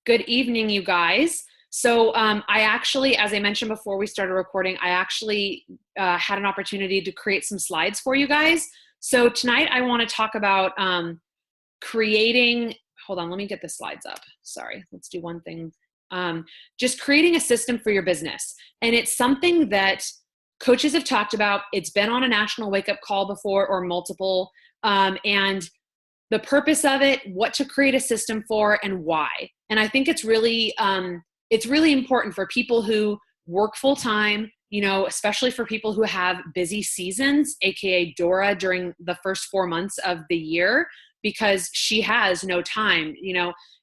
Good evening, you guys. So I actually, as I mentioned before we started recording, I actually had an opportunity to create some slides for you guys. So tonight I want to talk about creating, hold on, let me get the slides up. Sorry, let's do one thing. Just creating a system for your business. And it's something that coaches have talked about. It's been on a national wake-up call before or multiple. And the purpose of it, what to create a system for, and why. And I think it's really important for people who work full time, especially for people who have busy seasons, AKA Dora, during the first 4 months of the year, because she has no time,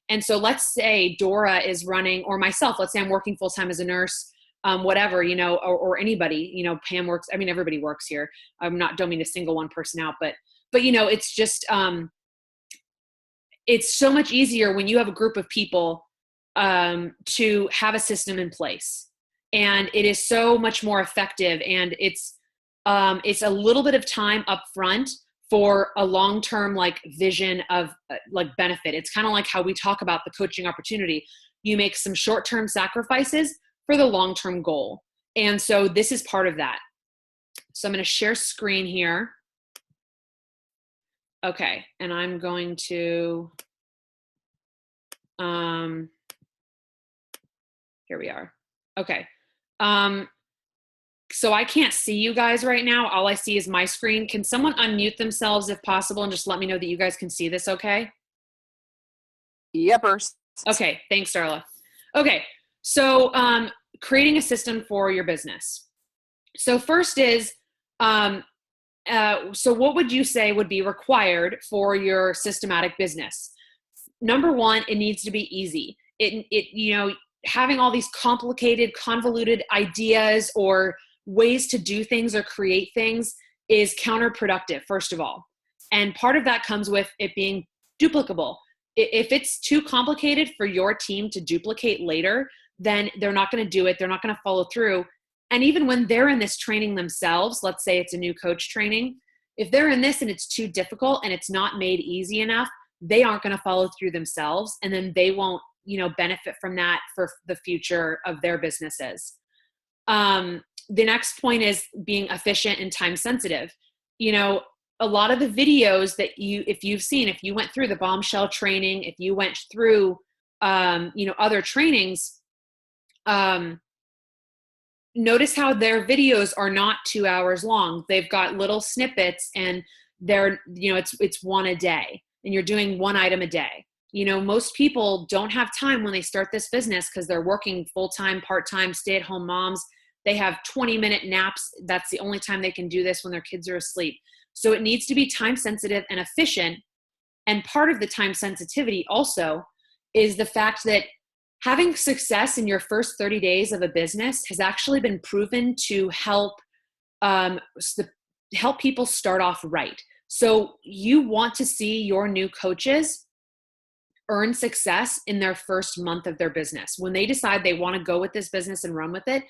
And so let's say Dora is running, or myself, let's say I'm working full time as a nurse, whatever, or anybody, Pam works. I mean, everybody works here. Don't mean to single one person out, but it's just, it's so much easier when you have a group of people to have a system in place, and it is so much more effective. And it's a little bit of time up front for a long-term vision of benefit. It's kind of like how we talk about the coaching opportunity. You make some short-term sacrifices for the long-term goal. And so this is part of that. So I'm going to share screen here. Okay, and I'm going to, here we are. Okay. So I can't see you guys right now. All I see is my screen. Can someone unmute themselves if possible and just let me know that you guys can see this okay? Yepers. Okay, thanks, Darla. Okay, so creating a system for your business. So first is, so what would you say would be required for your systematic business? Number one, it needs to be easy. Having all these complicated, convoluted ideas or ways to do things or create things is counterproductive, first of all. And part of that comes with it being duplicable. If it's too complicated for your team to duplicate later, then they're not going to do it. They're not going to follow through. And even when they're in this training themselves, let's say it's a new coach training, if they're in this and it's too difficult and it's not made easy enough, they aren't going to follow through themselves, and then they won't, benefit from that for the future of their businesses. The next point is being efficient and time sensitive. A lot of the videos that if you went through the bombshell training, if you went through, other trainings, notice how their videos are not 2 hours long. They've got little snippets, and they're, it's one a day, and you're doing one item a day. Most people don't have time when they start this business because they're working full-time, part-time, stay-at-home moms. They have 20-minute naps. That's the only time they can do this, when their kids are asleep. So it needs to be time sensitive and efficient. And part of the time sensitivity also is the fact that having success in your first 30 days of a business has actually been proven to help people start off right. So you want to see your new coaches earn success in their first month of their business. When they decide they want to go with this business and run with it,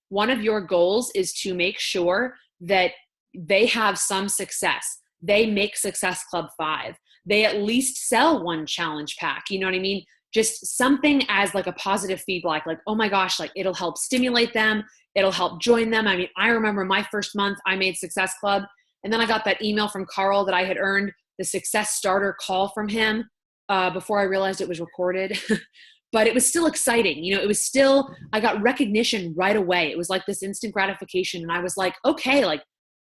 one of your goals is to make sure that they have some success. They make Success Club 5. They at least sell one challenge pack. You know what I mean? Just something as a positive feedback, oh my gosh, it'll help stimulate them. It'll help join them. I mean, I remember my first month I made Success Club, and then I got that email from Carl that I had earned the Success Starter call from him before I realized it was recorded. But it was still exciting. It was still, I got recognition right away. It was like this instant gratification. And I was like, okay,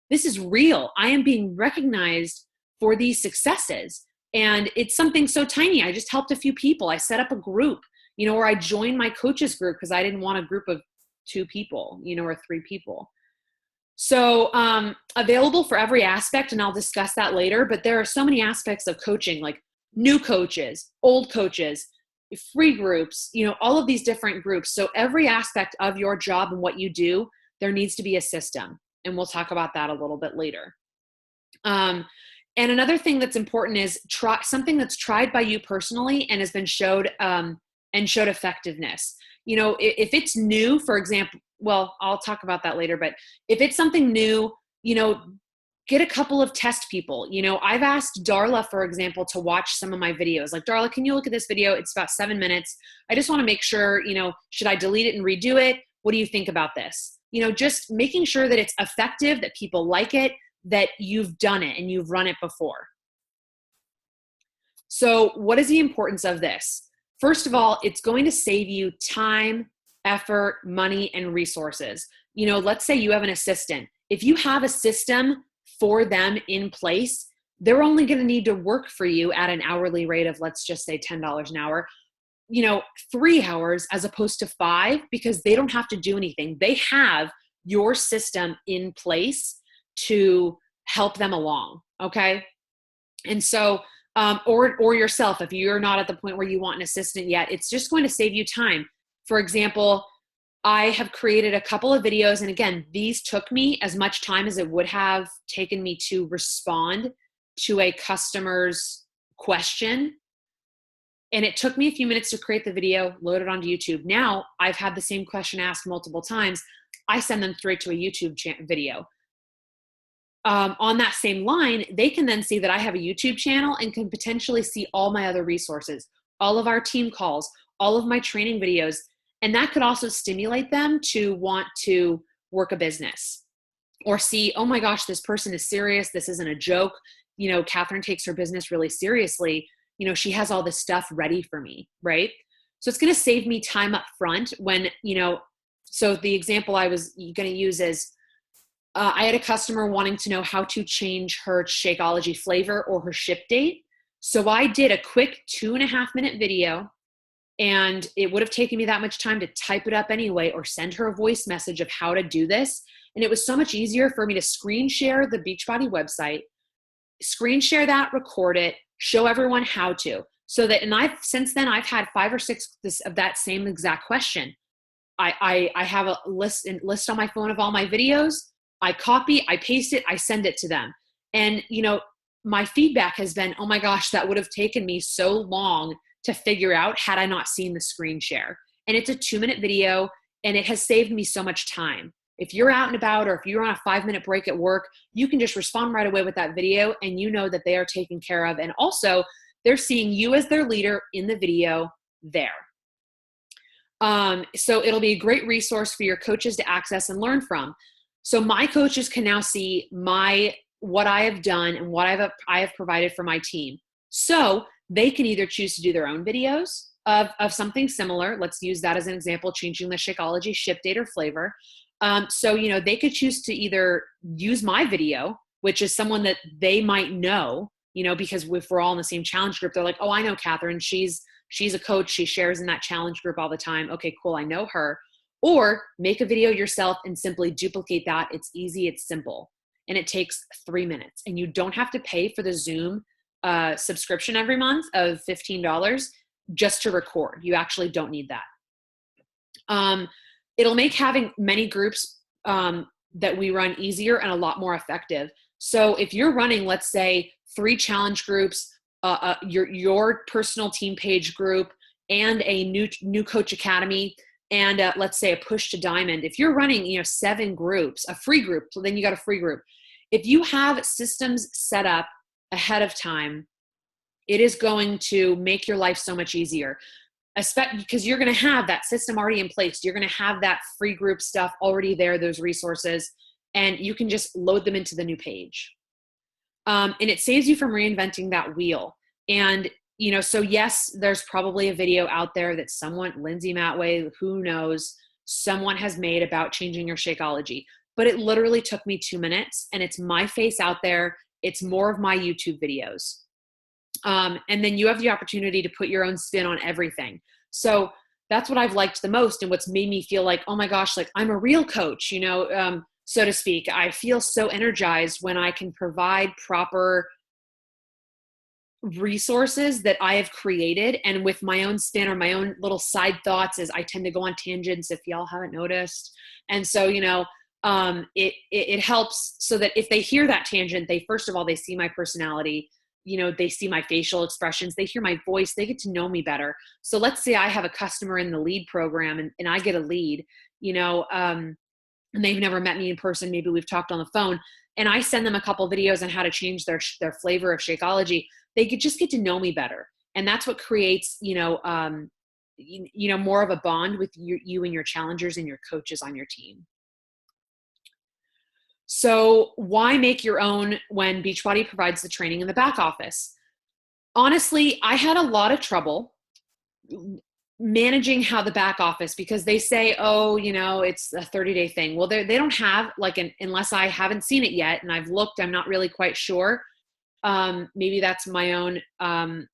this is real. I am being recognized for these successes. And it's something so tiny. I just helped a few people. I set up a group, or I joined my coaches group because I didn't want a group of 2 people, or 3 people. So available for every aspect, and I'll discuss that later. But there are so many aspects of coaching, like new coaches, old coaches, free groups, all of these different groups. So every aspect of your job and what you do, there needs to be a system. And we'll talk about that a little bit later. And another thing that's important is something that's tried by you personally and has been showed effectiveness. If it's new, for example, well, I'll talk about that later, but if it's something new, get a couple of test people. I've asked Darla, for example, to watch some of my videos. Like, Darla, can you look at this video? It's about 7 minutes. I just want to make sure, should I delete it and redo it? What do you think about this? Just making sure that it's effective, that people like it, that you've done it and you've run it before. So what is the importance of this? First of all, it's going to save you time, effort, money, and resources. Let's say you have an assistant. If you have a system for them in place, they're only going to need to work for you at an hourly rate of, let's just say $10 an hour, 3 hours as opposed to 5, because they don't have to do anything. They have your system in place to help them along. Okay. And so, or yourself, if you're not at the point where you want an assistant yet, it's just going to save you time. For example, I have created a couple of videos, and again, these took me as much time as it would have taken me to respond to a customer's question. And it took me a few minutes to create the video, load it onto YouTube. Now I've had the same question asked multiple times. I send them straight to a YouTube video. On that same line, they can then see that I have a YouTube channel and can potentially see all my other resources, all of our team calls, all of my training videos. And that could also stimulate them to want to work a business or see, oh my gosh, this person is serious. This isn't a joke. Catherine takes her business really seriously. She has all this stuff ready for me, right? So it's going to save me time up front when, so the example I was going to use is, I had a customer wanting to know how to change her Shakeology flavor or her ship date. So I did a quick 2.5-minute video, and it would have taken me that much time to type it up anyway, or send her a voice message of how to do this. And it was so much easier for me to screen share the Beachbody website, screen share that, record it, show everyone how to. So that, and since then I've had 5 or 6 of that same exact question. I have a list on my phone of all my videos. I copy, I paste it, I send it to them. And, my feedback has been, oh my gosh, that would have taken me so long to figure out had I not seen the screen share. And it's a 2-minute video, and it has saved me so much time. If you're out and about, or if you're on a 5-minute break at work, you can just respond right away with that video, and you know that they are taken care of. And also they're seeing you as their leader in the video there. So it'll be a great resource for your coaches to access and learn from. So my coaches can now see what I have done and what I have provided for my team. So they can either choose to do their own videos of something similar. Let's use that as an example, changing the Shakeology ship date or flavor. So, they could choose to either use my video, which is someone that they might know, because if we're all in the same challenge group, they're like, oh, I know Catherine. She's a coach. She shares in that challenge group all the time. Okay, cool. I know her. Or make a video yourself and simply duplicate that. It's easy. It's simple. And it takes 3 minutes. And you don't have to pay for the Zoom subscription every month of $15 just to record. You actually don't need that. It'll make having many groups that we run easier and a lot more effective. So if you're running, let's say, 3 challenge groups, your personal team page group, and a new Coach Academy, and let's say a Push to Diamond. If you're running, 7 groups, a free group, so then you got a free group. If you have systems set up ahead of time, it is going to make your life so much easier, especially because you're going to have that system already in place. You're going to have that free group stuff already there, those resources, and you can just load them into the new page. And it saves you from reinventing that wheel. And so yes, there's probably a video out there that someone, Lindsay Matway, who knows, someone has made about changing your Shakeology. But it literally took me 2 minutes, and it's my face out there. It's more of my YouTube videos. And then you have the opportunity to put your own spin on everything. So that's what I've liked the most, and what's made me feel like, oh my gosh, like I'm a real coach, so to speak. I feel so energized when I can provide proper resources that I have created, and with my own spin or my own little side thoughts, as I tend to go on tangents, if y'all haven't noticed. And so, it helps so that if they hear that tangent, first of all, they see my personality, they see my facial expressions, they hear my voice, they get to know me better. So let's say I have a customer in the lead program, and I get a lead, and they've never met me in person. Maybe we've talked on the phone, and I send them a couple videos on how to change their flavor of Shakeology. They could just get to know me better. And that's what creates, more of a bond with you and your challengers and your coaches on your team. So why make your own when Beachbody provides the training in the back office? Honestly, I had a lot of trouble managing how the back office, because they say, oh, it's a 30-day thing. Well, they don't have unless I haven't seen it yet and I've looked, I'm not really quite sure. Maybe that's my own, I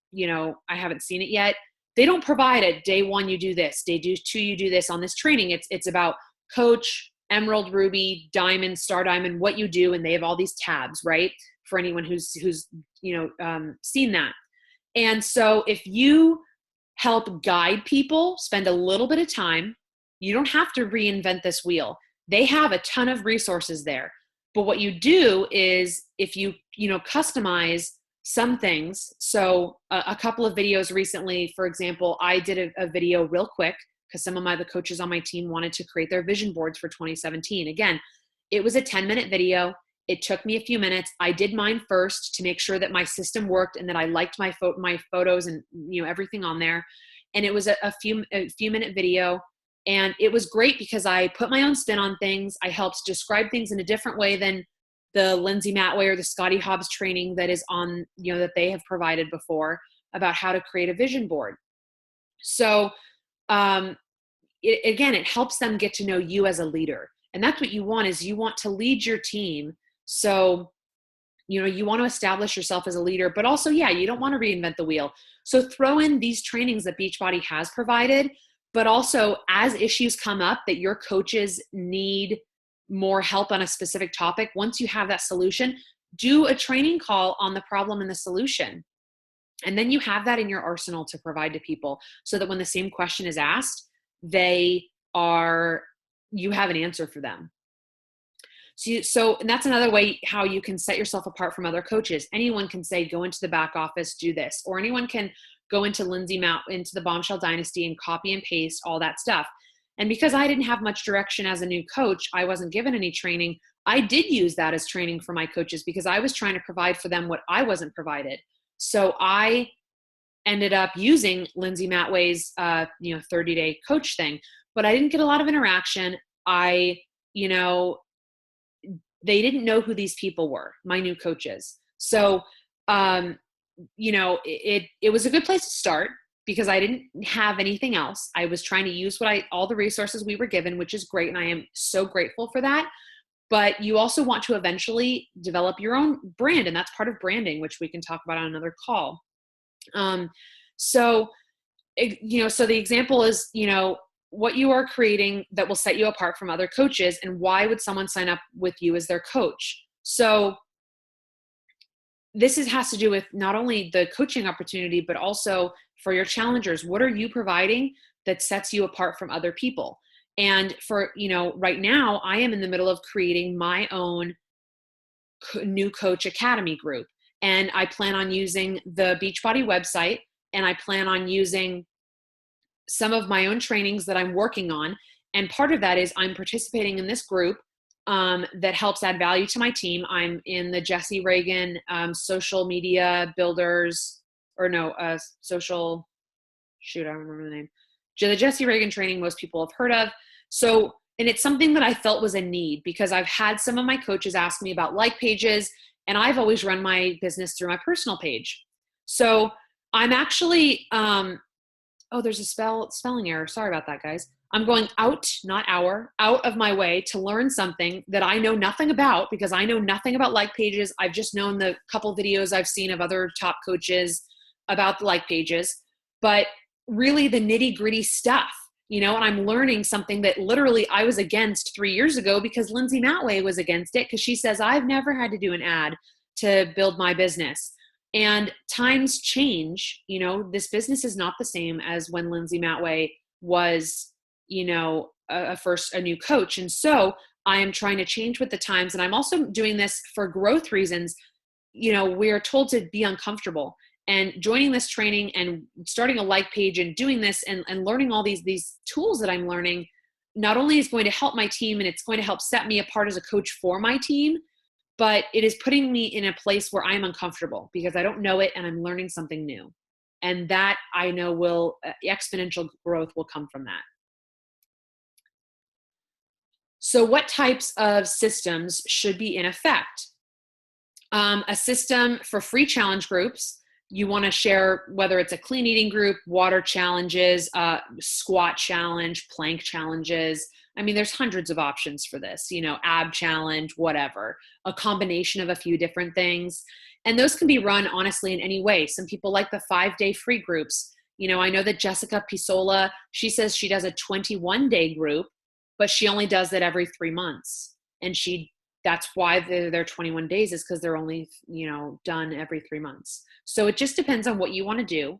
haven't seen it yet. They don't provide it. Day 1, you do this. Day 2, you do this on this training. It's about coach, emerald, ruby, diamond, star diamond, what you do. And they have all these tabs, right? For anyone who's seen that. And so if you help guide people, spend a little bit of time, you don't have to reinvent this wheel. They have a ton of resources there. But what you do is if you customize some things. So a couple of videos recently, for example, I did a video real quick because some of the coaches on my team wanted to create their vision boards for 2017. Again, it was a 10-minute video. It took me a few minutes. I did mine first to make sure that my system worked and that I liked my photos and everything on there. And it was a few minute video. And it was great because I put my own spin on things. I helped describe things in a different way than the Lindsay Matway or the Scotty Hobbs training that is on, that they have provided before about how to create a vision board. So it helps them get to know you as a leader. And that's what you want, is you want to lead your team. So, you want to establish yourself as a leader, but also, you don't want to reinvent the wheel. So throw in these trainings that Beachbody has provided, but also as issues come up that your coaches need more help on a specific topic, once you have that solution, do a training call on the problem and the solution. And then you have that in your arsenal to provide to people so that when the same question is asked, you have an answer for them. So and that's another way how you can set yourself apart from other coaches. Anyone can say, go into the back office, do this, or anyone can go into into the Bombshell Dynasty and copy and paste all that stuff. And because I didn't have much direction as a new coach, I wasn't given any training. I did use that as training for my coaches because I was trying to provide for them what I wasn't provided. So I ended up using Lindsay Matway's 30-day coach thing, but I didn't get a lot of interaction. They didn't know who these people were, my new coaches. So, it was a good place to start because I didn't have anything else. I was trying to use all the resources we were given, which is great. And I am so grateful for that. But you also want to eventually develop your own brand. And that's part of branding, which we can talk about on another call. So the example is, what you are creating that will set you apart from other coaches, and why would someone sign up with you as their coach? So this has to do with not only the coaching opportunity, but also for your challengers. What are you providing that sets you apart from other people? And for, right now I am in the middle of creating my own new coach academy group. And I plan on using the Beachbody website, and I plan on using some of my own trainings that I'm working on. And part of that is I'm participating in this group that helps add value to my team. I'm in the Jesse Reagan social media builders, I don't remember the name. The Jesse Reagan training most people have heard of. So, and it's something that I felt was a need because I've had some of my coaches ask me about like pages, and I've always run my business through my personal page. So I'm actually, there's a spelling error. Sorry about that, guys. I'm going out of my way to learn something that I know nothing about, because I know nothing about like pages. I've just known the couple videos I've seen of other top coaches about the like pages, but really the nitty gritty stuff, and I'm learning something that literally I was against 3 years ago because Lindsay Matway was against it because she says, I've never had to do an ad to build my business. And times change, this business is not the same as when Lindsay Matway was, a new coach. And so I am trying to change with the times. And I'm also doing this for growth reasons. We are told to be uncomfortable, and joining this training and starting a like page and doing this and learning all these tools that I'm learning, not only is going to help my team and it's going to help set me apart as a coach for my team, but it is putting me in a place where I'm uncomfortable because I don't know it and I'm learning something new. And that I know will exponential growth will come from that. So what types of systems should be in effect? A system for free challenge groups. You want to share whether it's a clean eating group, water challenges, squat challenge, plank challenges. I mean, there's hundreds of options for this, ab challenge, whatever, a combination of a few different things. And those can be run honestly in any way. Some people like the 5-day free groups. I know that Jessica Pisola, she says she does a 21-day group, but she only does that every 3 months. And that's why they're 21 days is because they're only, done every 3 months. So it just depends on what you want to do.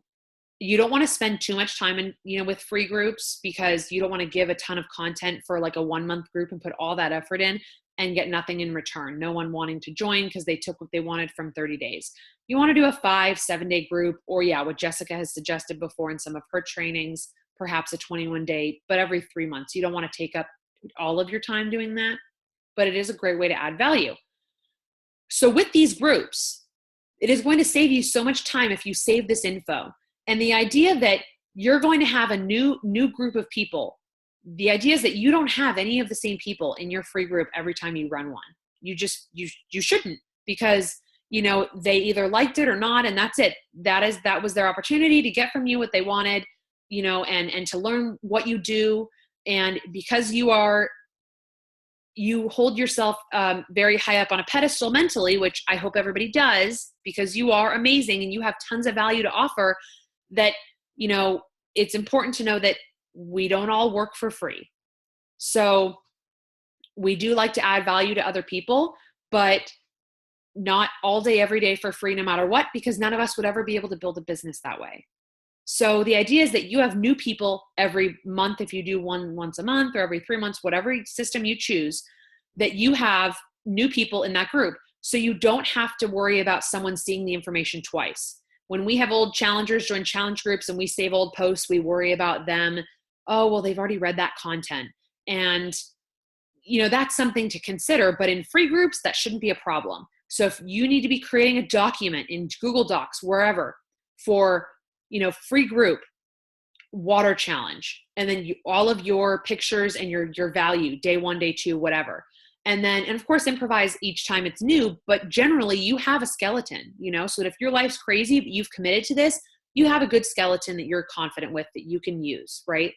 You don't want to spend too much time with free groups because you don't want to give a ton of content for like a 1-month group and put all that effort in and get nothing in return. No one wanting to join because they took what they wanted from 30 days. You want to do a 5-7-day group, or what Jessica has suggested before in some of her trainings, perhaps a 21-day, but every 3 months. You don't want to take up all of your time doing that, but it is a great way to add value. So with these groups, it is going to save you so much time if you save this info. And the idea that you're going to have a new group of people, the idea is that you don't have any of the same people in your free group every time you run one. You shouldn't, because they either liked it or not, and that's it. That was their opportunity to get from you what they wanted, and to learn what you do. And because you hold yourself very high up on a pedestal mentally, which I hope everybody does, because you are amazing and you have tons of value to offer, that, it's important to know that we don't all work for free. So we do like to add value to other people, but not all day, every day for free, no matter what, because none of us would ever be able to build a business that way. So the idea is that you have new people every month. If you do one once a month or every 3 months, whatever system you choose, that you have new people in that group. So you don't have to worry about someone seeing the information twice. When we have old challengers join challenge groups and we save old posts, we worry about them. Oh, well, they've already read that content. And, that's something to consider. But in free groups, that shouldn't be a problem. So if you need to be creating a document in Google Docs, wherever, for free group, water challenge, and then all of your pictures and your value, day 1, day 2, whatever. And of course, improvise each time it's new, but generally you have a skeleton, so that if your life's crazy, but you've committed to this, you have a good skeleton that you're confident with that you can use, right?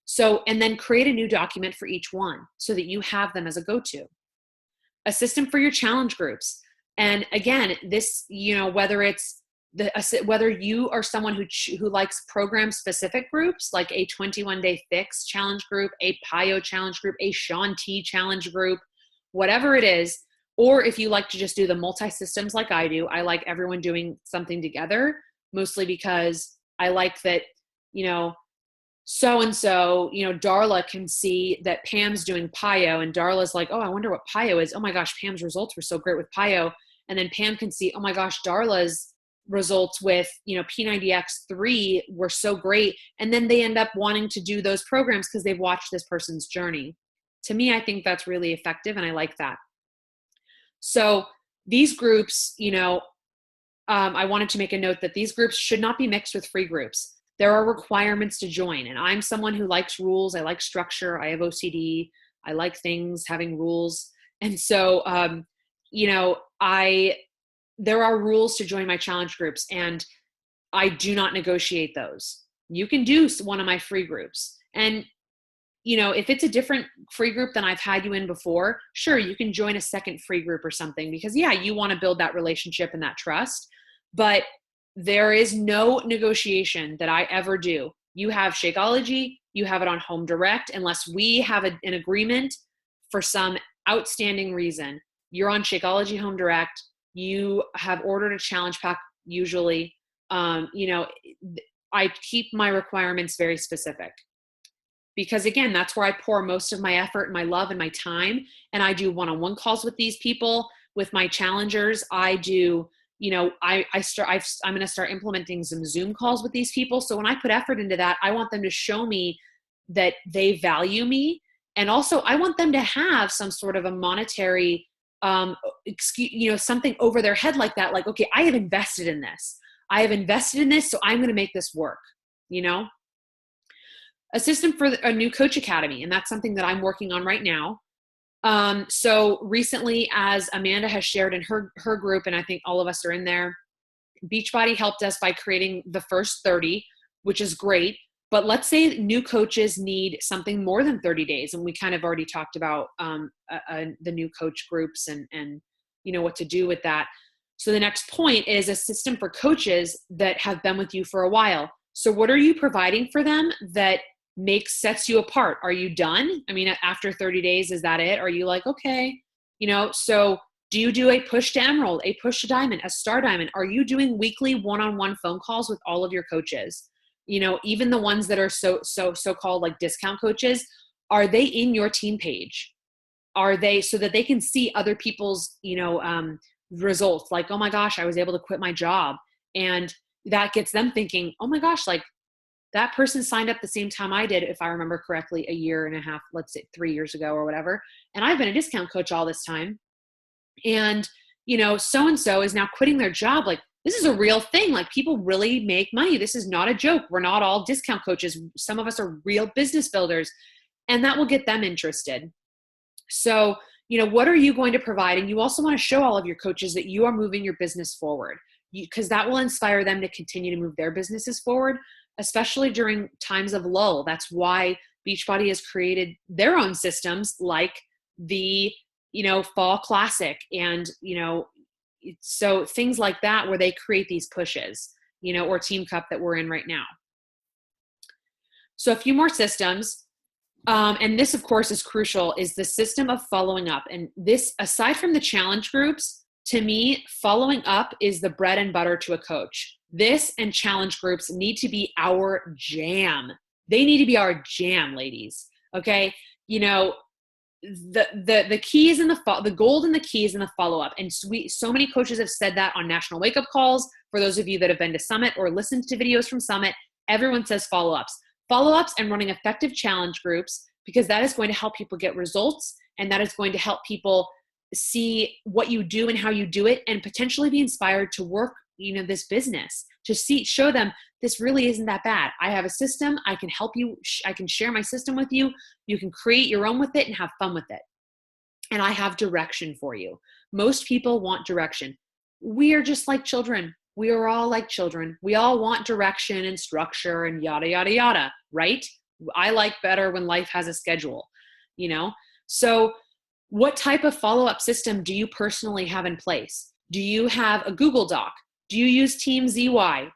So, and then create a new document for each one so that you have them as a go-to. A system for your challenge groups. And again, this, whether it's whether you are someone who likes program-specific groups, like a 21-day fix challenge group, a PiYo challenge group, a Shaun T challenge group, whatever it is, or if you like to just do the multi-systems like I do. I like everyone doing something together, mostly because I like that, so-and-so, Darla can see that Pam's doing PiYo, and Darla's like, oh, I wonder what PiYo is. Oh my gosh, Pam's results were so great with PiYo. And then Pam can see, oh my gosh, Darla's results with, P90X3 were so great. And then they end up wanting to do those programs because they've watched this person's journey. To me, I think that's really effective, and I like that. So these groups, I wanted to make a note that these groups should not be mixed with free groups. There are requirements to join, and I'm someone who likes rules. I like structure. I have OCD. I like things having rules. And so, there are rules to join my challenge groups, and I do not negotiate those. You can do one of my free groups. And, if it's a different free group than I've had you in before, sure, you can join a second free group or something because, you want to build that relationship and that trust. But there is no negotiation that I ever do. You have Shakeology, you have it on Home Direct, unless we have an agreement for some outstanding reason. You're on Shakeology Home Direct. You have ordered a challenge pack usually. I keep my requirements very specific because, again, that's where I pour most of my effort and my love and my time. And I do one-on-one calls with these people, with my challengers. I do, I'm going to start implementing some Zoom calls with these people. So when I put effort into that, I want them to show me that they value me And also I want them to have some sort of a monetary, something over their head like that. Like, okay, I have invested in this. I have invested in this, so I'm going to make this work, a system for a new coach academy. And that's something that I'm working on right now. So recently, as Amanda has shared in her group, and I think all of us are in there, Beachbody helped us by creating the first 30, which is great. But let's say new coaches need something more than 30 days. And we kind of already talked about the new coach groups and what to do with that. So the next point is a system for coaches that have been with you for a while. So what are you providing for them that sets you apart? Are you done? I mean, after 30 days, is that it? Are you like, okay, so do you do a push to emerald, a push to diamond, a star diamond? Are you doing weekly one-on-one phone calls with all of your coaches? Even the ones that are so-called like discount coaches, are they in your team page? Are they, so that they can see other people's, results? Like, oh my gosh, I was able to quit my job. And that gets them thinking, oh my gosh, like that person signed up the same time I did, if I remember correctly, a year and a half, let's say 3 years ago or whatever. And I've been a discount coach all this time. And, so-and-so is now quitting their job. Like, this is a real thing. Like, people really make money. This is not a joke. We're not all discount coaches. Some of us are real business builders, and that will get them interested. So, what are you going to provide? And you also want to show all of your coaches that you are moving your business forward, because that will inspire them to continue to move their businesses forward, especially during times of lull. That's why Beachbody has created their own systems, like the, fall classic and, so things like that, where they create these pushes, or Team Cup that we're in right now. So a few more systems. And this, of course, is crucial, is the system of following up. And this, aside from the challenge groups, to me, following up is the bread and butter to a coach. This and challenge groups need to be our jam. They need to be our jam, ladies. Okay. The key is in the gold and the key is in the follow-up. And so many coaches have said that on national wake-up calls. For those of you that have been to Summit or listened to videos from Summit, everyone says follow-ups and running effective challenge groups, because that is going to help people get results. And that is going to help people see what you do and how you do it, and potentially be inspired to work, this business, to show them this really isn't that bad. I have a system. I can help you. I can share my system with you. You can create your own with it and have fun with it. And I have direction for you. Most people want direction. We are just like children. We are all like children. We all want direction and structure and yada, yada, yada, right? I like better when life has a schedule, So what type of follow-up system do you personally have in place? Do you have a Google Doc? Do you use Team ZY?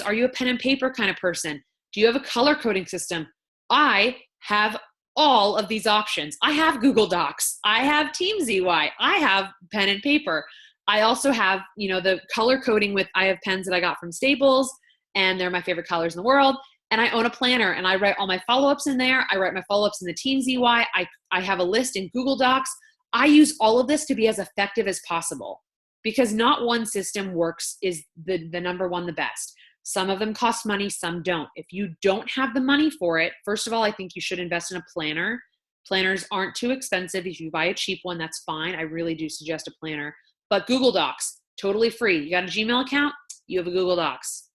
Are you a pen and paper kind of person? Do you have a color coding system? I have all of these options. I have Google Docs. I have Team ZY. I have pen and paper. I also have, the color coding I have pens that I got from Staples, and they're my favorite colors in the world. And I own a planner, and I write all my follow-ups in there. I write my follow-ups in the Team ZY. I have a list in Google Docs. I use all of this to be as effective as possible, because not one system is the number one, the best. Some of them cost money, some don't. If you don't have the money for it, first of all, I think you should invest in a planner. Planners aren't too expensive. If you buy a cheap one, that's fine. I really do suggest a planner. But Google Docs, totally free. You got a Gmail account? You have a Google Docs.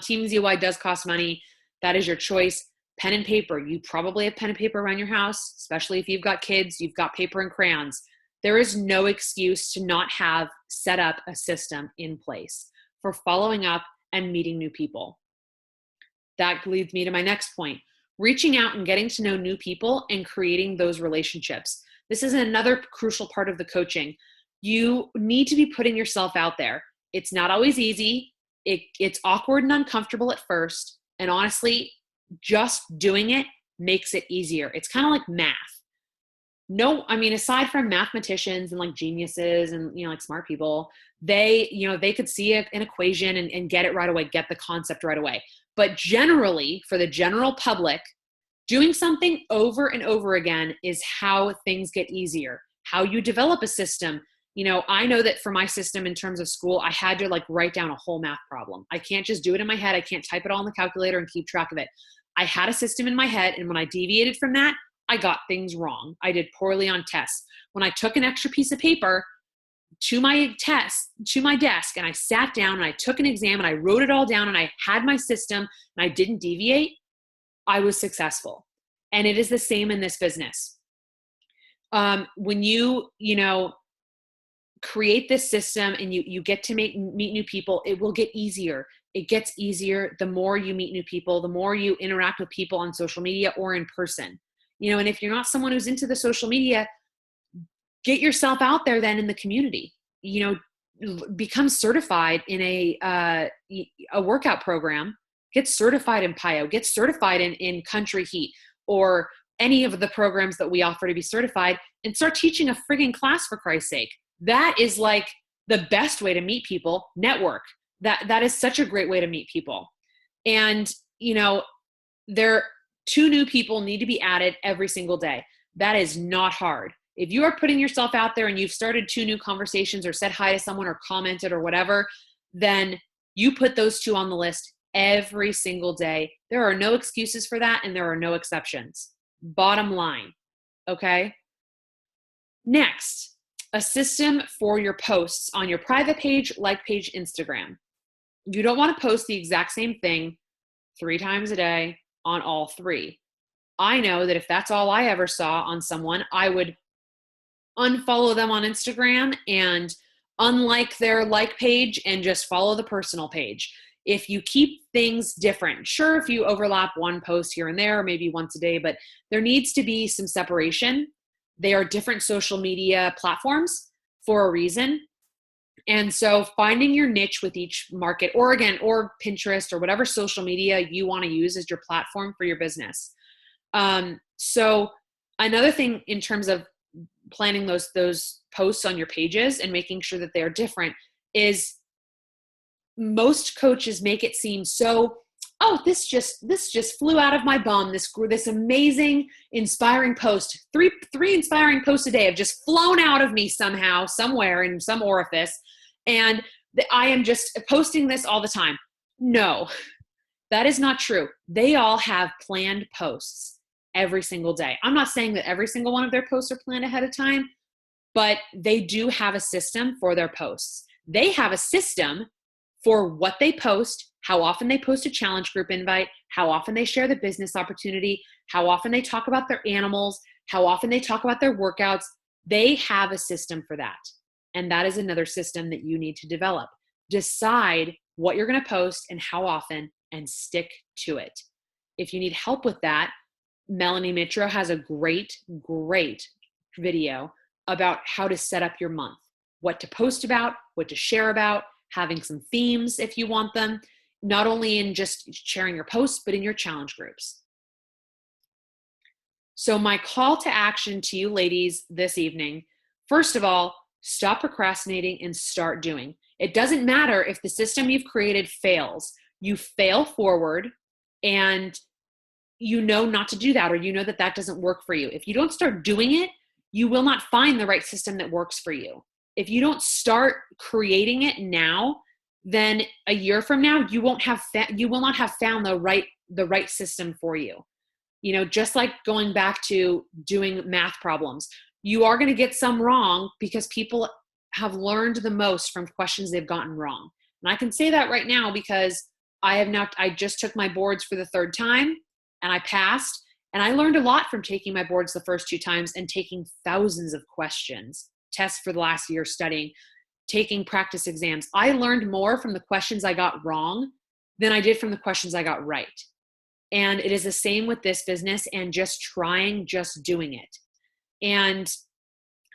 Team ZY does cost money. That is your choice. Pen and paper. You probably have pen and paper around your house, especially if you've got kids. You've got paper and crayons. There is no excuse to not have set up a system in place for following up and meeting new people. That leads me to my next point. Reaching out and getting to know new people and creating those relationships. This is another crucial part of the coaching. You need to be putting yourself out there. It's not always easy. It's awkward and uncomfortable at first. And honestly, just doing it makes it easier. It's kind of like math. Aside from mathematicians and like geniuses and, like smart people, they could see an equation and get it right away, get the concept right away. But generally, for the general public, doing something over and over again is how things get easier, how you develop a system. I know that for my system in terms of school, I had to write down a whole math problem. I can't just do it in my head. I can't type it all in the calculator and keep track of it. I had a system in my head, and when I deviated from that, I got things wrong. I did poorly on tests. When I took an extra piece of paper to my desk, and I sat down and I took an exam and I wrote it all down and I had my system and I didn't deviate, I was successful. And it is the same in this business. When you create this system and you get to meet new people, it will get easier. It gets easier the more you meet new people, the more you interact with people on social media or in person. And if you're not someone who's into the social media, get yourself out there then in the community. Become certified in a workout program. Get certified in PiYo. Get certified in Country Heat or any of the programs that we offer to be certified, and start teaching a frigging class, for Christ's sake. That is like the best way to meet people. Network. That is such a great way to meet people. And, there 2 new people need to be added every single day. That is not hard. If you are putting yourself out there and you've started 2 new conversations or said hi to someone or commented or whatever, then you put those 2 on the list every single day. There are no excuses for that, and there are no exceptions. Bottom line. Okay? Next, a system for your posts on your private page, like page, Instagram. You don't want to post the exact same thing 3 times a day on all 3. I know that if that's all I ever saw on someone, I would unfollow them on Instagram and unlike their like page and just follow the personal page. If you keep things different, sure, if you overlap one post here and there, maybe once a day, but there needs to be some separation. They are different social media platforms for a reason. And so finding your niche with each market, or Pinterest or whatever social media you want to use as your platform for your business. So another thing in terms of planning those posts on your pages and making sure that they are different is most coaches make it seem so, this just flew out of my bum. This amazing, inspiring post, three inspiring posts a day have just flown out of me somehow, somewhere in some orifice. And I am just posting this all the time. No, that is not true. They all have planned posts every single day. I'm not saying that every single one of their posts are planned ahead of time, but they do have a system for their posts. They have a system for what they post, how often they post a challenge group invite, how often they share the business opportunity, how often they talk about their animals, how often they talk about their workouts. They have a system for that. And that is another system that you need to develop. Decide what you're going to post and how often, and stick to it. If you need help with that, Melanie Mitro has a great video about how to set up your month, what to post about, what to share about, having some themes if you want them, not only in just sharing your posts, but in your challenge groups. So my call to action to you ladies this evening, first of all, stop procrastinating and start doing. It doesn't matter if the system you've created fails. You fail forward and you know not to do that, or you know that that doesn't work for you. If you don't start doing it, you will not find the right system that works for you. If you don't start creating it now, then a year from now, you will not have found the right system for you. Just like going back to doing math problems, you are going to get some wrong because people have learned the most from questions they've gotten wrong. And I can say that right now because I just took my boards for the 3rd time and I passed, and I learned a lot from taking my boards the first 2 times and taking thousands of questions, tests for the last year studying, taking practice exams. I learned more from the questions I got wrong than I did from the questions I got right. And it is the same with this business and just doing it. And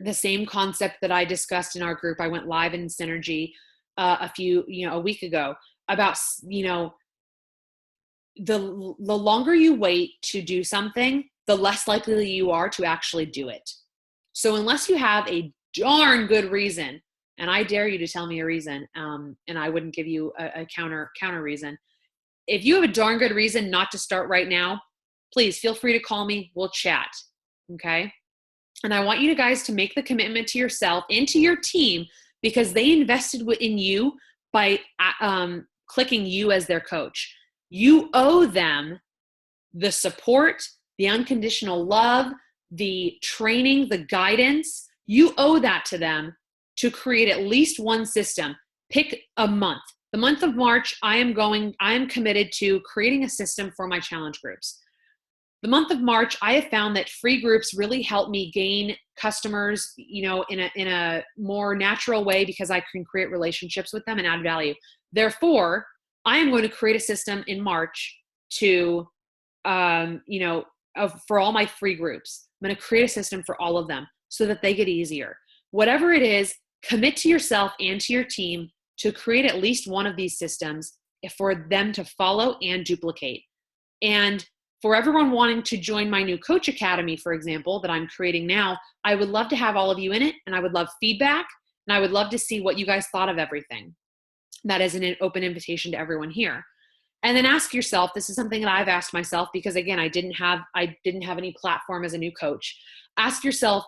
the same concept that I discussed in our group, I went live in Synergy a week ago about, the longer you wait to do something, the less likely you are to actually do it. So unless you have a darn good reason, and I dare you to tell me a reason, and I wouldn't give you a counter reason. If you have a darn good reason not to start right now, please feel free to call me. We'll chat. Okay. And I want you guys to make the commitment to yourself and to your team, because they invested in you by clicking you as their coach. You owe them the support the unconditional love, the training, the guidance. You owe that to them to create at least one system. Pick a month. The month of March, I am committed to creating a system for my challenge groups. The month of March, I have found that free groups really help me gain customers, in a more natural way, because I can create relationships with them and add value. Therefore, I am going to create a system in March to, for all my free groups. I'm going to create a system for all of them so that they get easier. Whatever it is, commit to yourself and to your team to create at least one of these systems for them to follow and duplicate. And for everyone wanting to join my new Coach Academy, for example, that I'm creating now, I would love to have all of you in it, and I would love feedback, and I would love to see what you guys thought of everything. That is an open invitation to everyone here. And then ask yourself, this is something that I've asked myself, because again, I didn't have any platform as a new coach. Ask yourself,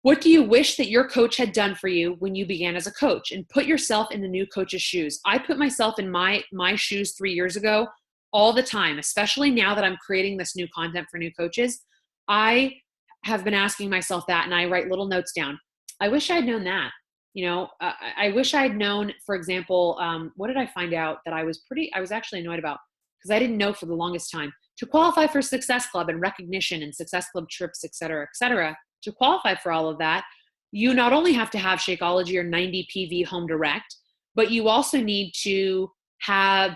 what do you wish that your coach had done for you when you began as a coach? And put yourself in the new coach's shoes. I put myself in my shoes 3 years ago all the time, especially now that I'm creating this new content for new coaches. I have been asking myself that, and I write little notes down. I wish I'd known that. I wish I'd known, for example, what did I find out that I was actually annoyed about, because I didn't know for the longest time. To qualify for Success Club and recognition and Success Club trips, et cetera, to qualify for all of that, you not only have to have Shakeology or 90 PV Home Direct, but you also need to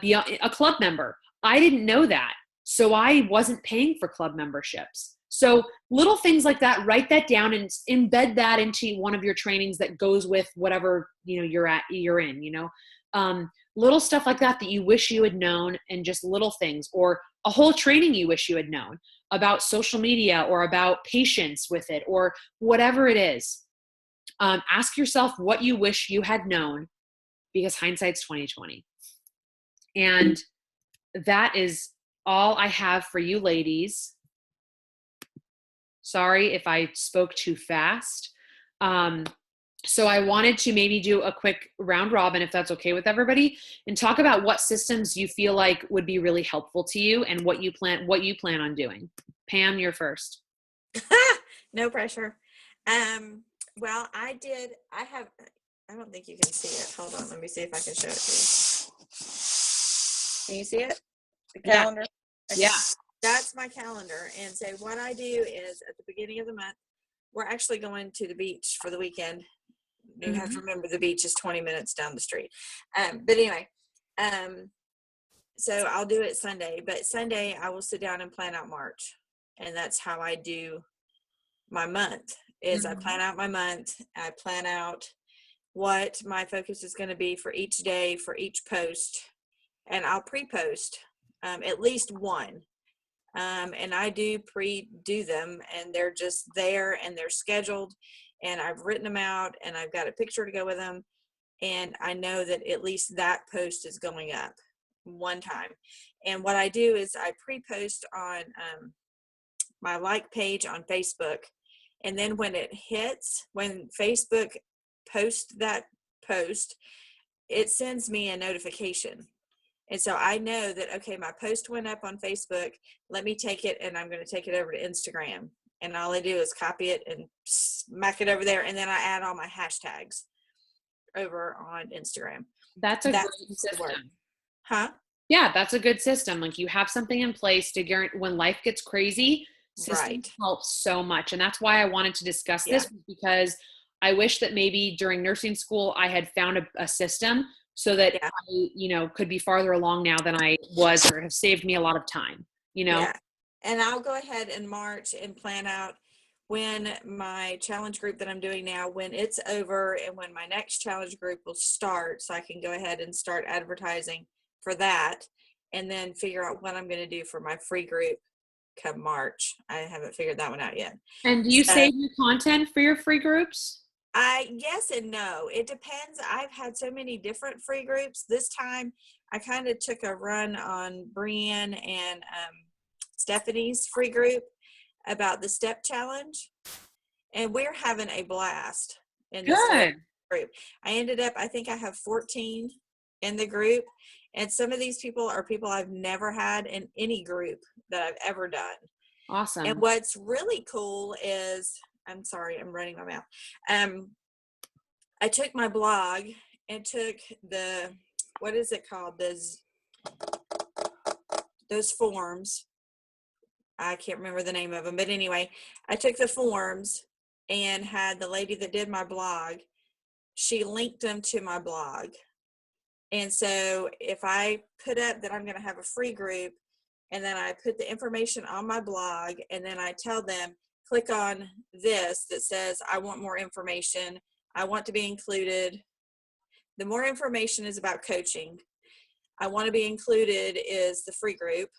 be a club member. I didn't know that, so I wasn't paying for club memberships. So little things like that, write that down and embed that into one of your trainings that goes with whatever you're in. Little stuff like that you wish you had known, and just little things, or a whole training you wish you had known about social media or about patience with it, or whatever it is. Ask yourself what you wish you had known, because hindsight's 20/20. And that is all I have for you ladies. Sorry if I spoke too fast. So I wanted to maybe do a quick round robin, if that's okay with everybody, and talk about what systems you feel like would be really helpful to you and what you plan on doing. Pam, you're first. No pressure. Well, I don't think you can see it. Hold on. Let me see if I can show it to you. Can you see it? The calendar? Yeah. Okay. Yeah. That's my calendar. And so what I do is at the beginning of the month, we're actually going to the beach for the weekend. You have to remember the beach is 20 minutes down the street. But anyway, so I'll do it Sunday. But Sunday I will sit down and plan out March. And that's how I do my month, is I plan out my month. I plan out what my focus is going to be for each day, for each post. And I'll pre-post at least one. And I do pre-do them, and they're just there and they're scheduled, and I've written them out and I've got a picture to go with them. And I know that at least that post is going up one time. And what I do is I pre-post on my like page on Facebook. And then when Facebook posts that post, it sends me a notification. And so I know that, okay, my post went up on Facebook. Let me take it, and I'm going to take it over to Instagram. And all I do is copy it and smack it over there. And then I add all my hashtags over on Instagram. That's a great system. Huh? Yeah, that's a good system. Like, you have something in place to guarantee when life gets crazy. Systems help so much. And that's why I wanted to discuss this, because I wish that maybe during nursing school I had found a system, so that I, could be farther along now than I was, or have saved me a lot of time, Yeah. And I'll go ahead in March and plan out when my challenge group that I'm doing now, when it's over, and when my next challenge group will start, so I can go ahead and start advertising for that, and then figure out what I'm going to do for my free group come March. I haven't figured that one out yet. And do you save your content for your free groups? Yes and no. It depends. I've had so many different free groups. This time I kind of took a run on Brienne and Stephanie's free group about the step challenge, and we're having a blast in this group. I ended up, I think I have 14 in the group, and some of these people are people I've never had in any group that I've ever done. Awesome. And what's really cool is, I'm sorry, I'm running my mouth. I took my blog and took the, what is it called? Those forms. I can't remember the name of them, but anyway, I took the forms and had the lady that did my blog, she linked them to my blog. And so if I put up that I'm going to have a free group, and then I put the information on my blog, and then I tell them, click on this that says, I want more information. I want to be included. The more information is about coaching. I want to be included is the free group.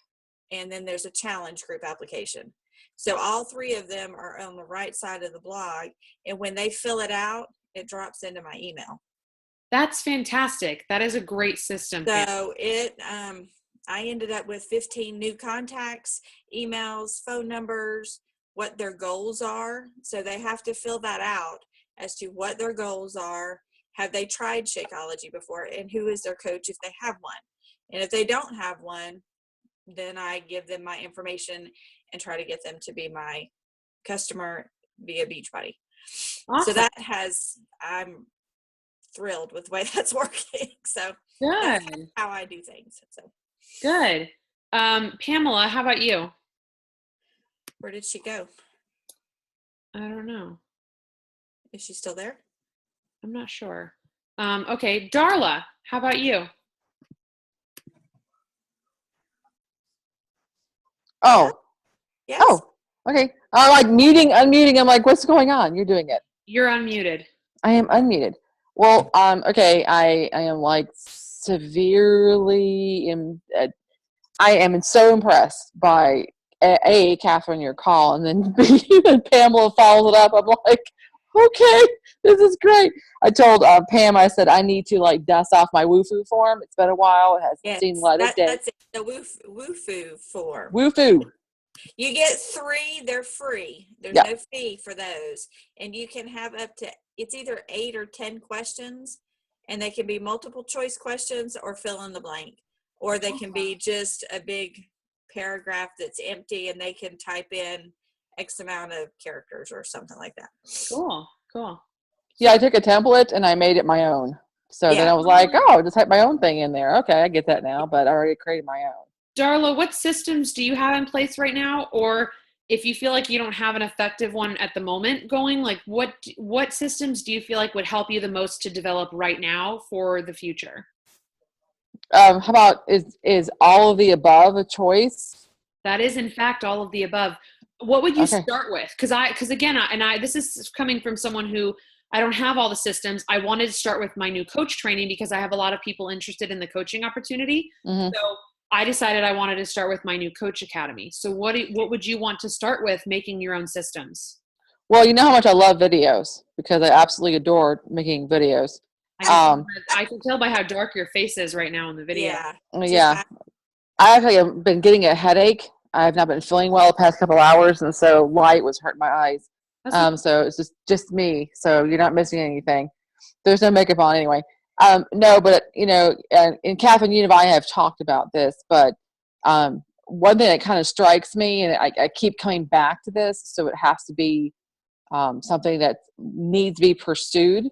And then there's a challenge group application. So all three of them are on the right side of the blog. And when they fill it out, it drops into my email. That's fantastic. That is a great system. So I ended up with 15 new contacts, emails, phone numbers, what their goals are. So they have to fill that out as to what their goals are. Have they tried Shakeology before? And who is their coach if they have one? And if they don't have one, then I give them my information and try to get them to be my customer via Beachbody. Awesome. So I'm thrilled with the way that's working. So good. That's how I do things. So good. Pamela, how about you? Where did she go? I don't know. Is she still there? I'm not sure. Okay, Darla, how about you? Oh. Yes. Oh, okay. I'm like unmuting. I'm like, what's going on? You're doing it. You're unmuted. I am unmuted. Well, okay. I am like severely, I am so impressed by Catherine, your call, and then B, and Pamela follows it up. I'm like, okay, this is great. I told Pam, I said, I need to like dust off my WooFoo form. It's been a while. It hasn't seen light of day. That's it, the WooFoo form. WooFoo. You get 3, they're free. There's no fee for those. And you can have up to, it's either 8 or 10 questions, and they can be multiple choice questions or fill in the blank. Or they can be just a big paragraph that's empty and they can type in X amount of characters or something like that. Cool. Yeah, I took a template and I made it my own. So then I was like, oh, just type my own thing in there. Okay, I get that now, but I already created my own. Darla, what systems do you have in place right now? Or if you feel like you don't have an effective one at the moment going, like what systems do you feel like would help you the most to develop right now for the future? How about is all of the above a choice? That is, in fact, all of the above. What would you start with? Because again, this is coming from someone who I don't have all the systems. I wanted to start with my new coach training because I have a lot of people interested in the coaching opportunity. Mm-hmm. So I decided I wanted to start with my new coach academy. So what would you want to start with making your own systems? Well, you know how much I love videos because I absolutely adore making videos. I can tell by how dark your face is right now in the video. Yeah. I actually have been getting a headache. I've not been feeling well the past couple hours, and so light was hurting my eyes. So it's just me. So you're not missing anything. There's no makeup on anyway. No, but and Catherine, you and I have talked about this, but one thing that kind of strikes me, and I keep coming back to this, so it has to be something that needs to be pursued,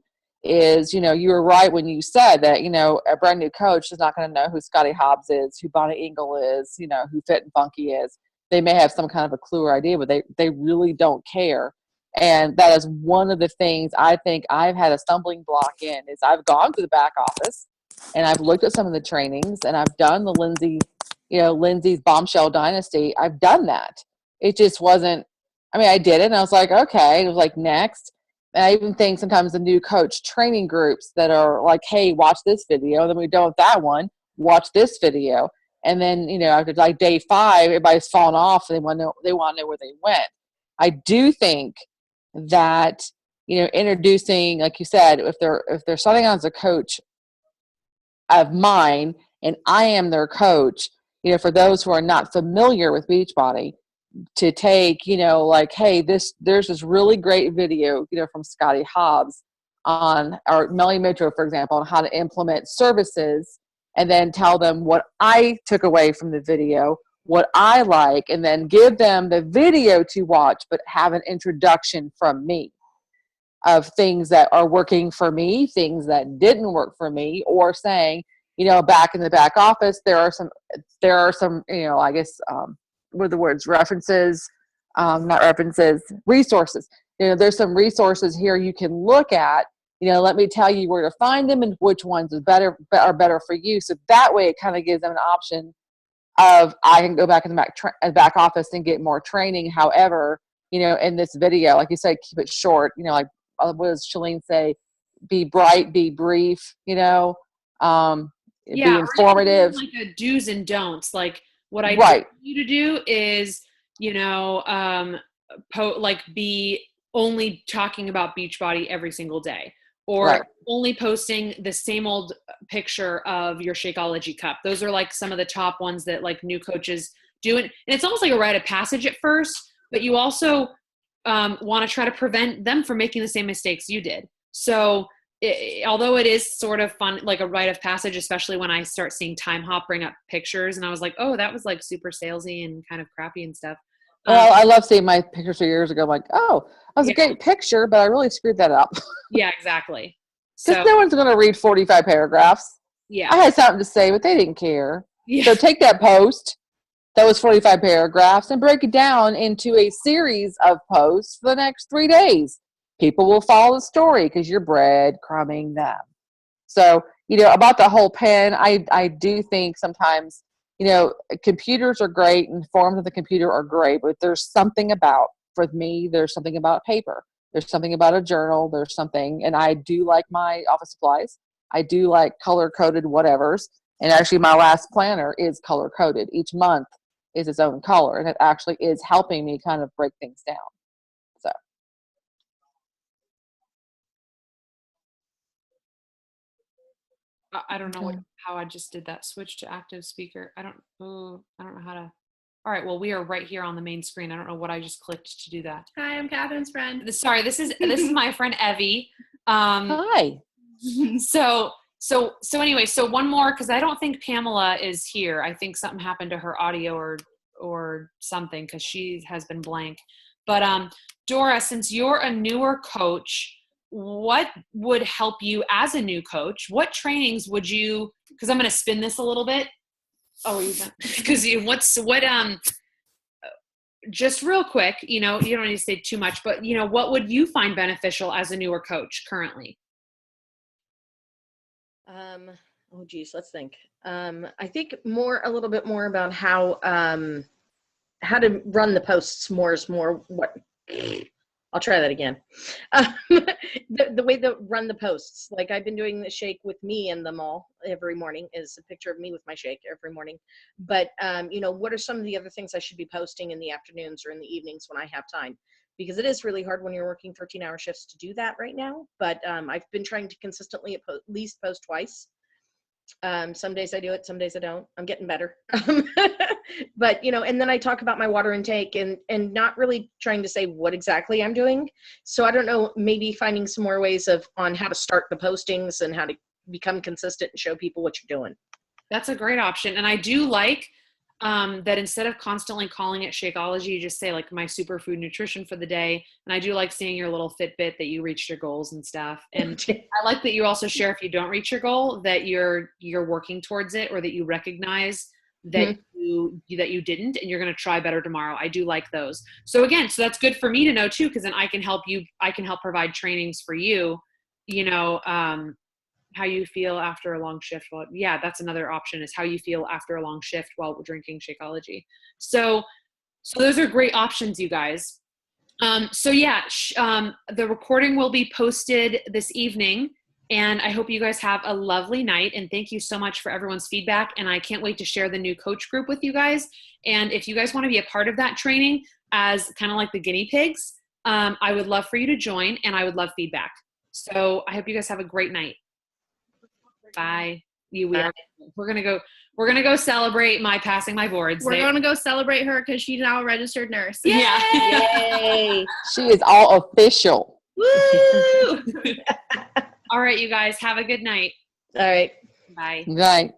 is, you were right when you said that, a brand new coach is not going to know who Scotty Hobbs is, who Bonnie Engel is, who Fit and Funky is. They may have some kind of a clue or idea, but they really don't care. And that is one of the things I think I've had a stumbling block in, is I've gone to the back office and I've looked at some of the trainings and I've done the Lindsay's Bombshell Dynasty. I've done that. It just wasn't, I did it and I was like, okay. It was like, next. And I even think sometimes the new coach training groups that are like, hey, watch this video. Then we're done with that one. Watch this video. And then, after like day 5, everybody's fallen off and they want to know where they went. I do think that, introducing, like you said, if they're starting out as a coach of mine and I am their coach, for those who are not familiar with Beachbody, to take, like, hey, there's this really great video, from Scotty Hobbs or Melly Mitro, for example, on how to implement services, and then tell them what I took away from the video, what I like, and then give them the video to watch, but have an introduction from me of things that are working for me, things that didn't work for me, or saying, back in the back office, there are some, I guess, what are the words, references, not references, resources. There's some resources here you can look at. Let me tell you where to find them and which ones are better for you. So that way it kind of gives them an option of, I can go back in the back office and get more training. However, in this video, like you said, keep it short, like, what does Shalene say? Be bright, be brief, be informative. Like a do's and don'ts. Like what I right. want you to do is, be only talking about Beachbody every single day, or right. only posting the same old picture of your Shakeology cup. Those are like some of the top ones that like new coaches do. And it's almost like a rite of passage at first, but you also want to try to prevent them from making the same mistakes you did. So although it is sort of fun, like a rite of passage, especially when I start seeing Time Hop bring up pictures and I was like, oh, that was like super salesy and kind of crappy and stuff. Well, I love seeing my pictures 2 years ago. I'm like, oh, that was a great picture, but I really screwed that up. Yeah, exactly. Because no one's going to read 45 paragraphs. Yeah. I had something to say, but they didn't care. Yeah. So take that post, those 45 paragraphs, and break it down into a series of posts for the next 3 days. People will follow the story because you're breadcrumbing them. So, about the whole pen, I do think sometimes, computers are great and forms of the computer are great, but there's something about, for me, there's something about paper. There's something about a journal. There's something, and I do like my office supplies. I do like color-coded whatevers. And actually my last planner is color-coded. Each month is its own color, and it actually is helping me kind of break things down. So. I don't know how I just did that. Switch to active speaker. I don't know how to. All right. Well, we are right here on the main screen. I don't know what I just clicked to do that. Hi, I'm Catherine's friend. Sorry, this is my friend Evie. Hi. So anyway, so one more, because I don't think Pamela is here. I think something happened to her audio or something, because she has been blank. But Dora, since you're a newer coach, what would help you as a new coach? What trainings would you, because I'm going to spin this a little bit. Oh, because just real quick, you don't need to say too much, but what would you find beneficial as a newer coach currently? Oh geez, let's think. I think a little bit more about how to run the posts more is more what. I'll try that again. The way to run the posts, like I've been doing the shake with me in them all every morning, is a picture of me with my shake every morning. But, what are some of the other things I should be posting in the afternoons or in the evenings when I have time? Because it is really hard when you're working 13-hour shifts to do that right now. But I've been trying to consistently at least post twice. Some days I do it, some days I don't. I'm getting better. But, and then I talk about my water intake and not really trying to say what exactly I'm doing. So I don't know, maybe finding some more ways on how to start the postings and how to become consistent and show people what you're doing. That's a great option. And I do like that instead of constantly calling it Shakeology, you just say like my superfood nutrition for the day. And I do like seeing your little Fitbit that you reached your goals and stuff. And I like that you also share, if you don't reach your goal, that you're working towards it, or that you recognize that you didn't, and you're going to try better tomorrow. I do like those. So again, so that's good for me to know too, because then I can help provide trainings for you, how you feel after a long shift. Well, yeah, that's another option, is how you feel after a long shift while drinking Shakeology. So those are great options, you guys. The recording will be posted this evening, and I hope you guys have a lovely night. And thank you so much for everyone's feedback. And I can't wait to share the new coach group with you guys. And if you guys want to be a part of that training as kind of like the guinea pigs, I would love for you to join, and I would love feedback. So I hope you guys have a great night. Bye. We're gonna go celebrate my passing my boards. We're gonna go celebrate her because she's now a registered nurse. Yay! Yeah. Yay! She is all official. Woo! All right, you guys, have a good night. All right. Bye. Right.